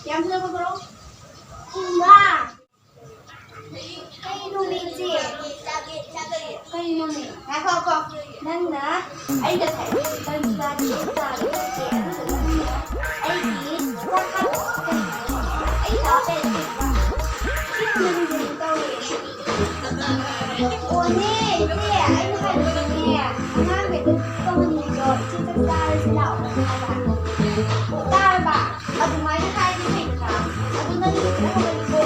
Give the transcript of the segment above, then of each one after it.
em 들어보도록. 와. cây numi gì? Cây numi. Nè không. Nên là anh được thấy tên ra đi ra để trẻ nó được như thế. Anh đi ra khắp cái anh đó bên này. Thích mình gì đâu vậy? Ủa nè, anh hay nè. Mang về được con gì rồi? Chứ chắc ra sẽ đảo là hai bạn. Ta bạn. Ở tụi máy nó hay như thế hả? Ở tụi nó đi nó không đi về.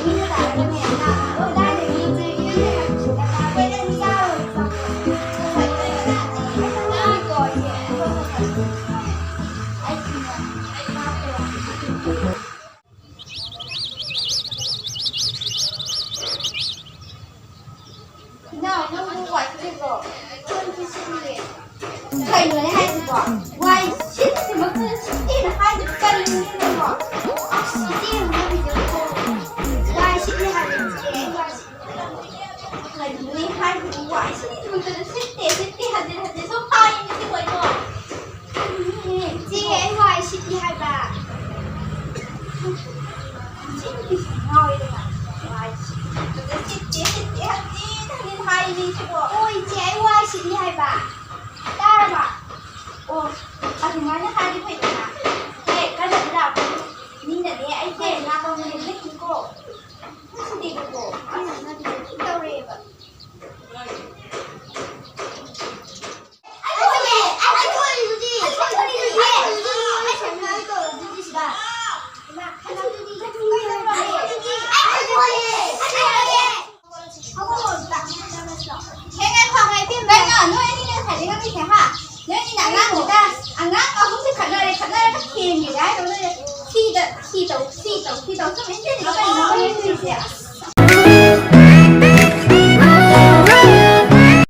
Như là cái này là ở đây để đi chơi như thế này. Là ta về đây sao rồi? Xong. Phải đây là anh không ai gọi vậy. Anh chỉ là nào nó không gọi cái rồi. Chân thì xin liền. Thầy người hay thì gọi. Ngoài shit thì mất cái shit là hai được cân như thế gọi. Shit nó bị giật cô. Ngoài shit thì hai được chế. Thầy người hay thì ngoài shit thì mất cái shit thì hai được số hai như thế gọi gọi. Chế ngoài shit thì hai bà. Shit thì ngồi đây mà. Ngoài shit thì hai đi chứ bộ. Ôi chế ngoài shit thì hai bà. Ta bà. Ồ, thì nói nó hai đi phải được hả? Ê, cái này là nhìn là để anh kể là con mình thích chứ cô. Nó sẽ đi được cô. Nó đi được đâu rồi vậy? Anh thôi gì? Anh thôi gì? Anh thôi đi gì? Anh chẳng nói cậu là gì gì cả. Anh nói gì? Anh thôi gì? Anh thôi gì? Anh thôi gì? Không có một bạn nào đâu sợ. Thế ngay khoảng ngày phim bé nhỏ nuôi đi nên phải đi các cái thế hả? Nếu như là ngang người ta, ngang không thể khẩn ra các thiền gì đấy, khi đầu xong đến trên thì nó phải nói như thế.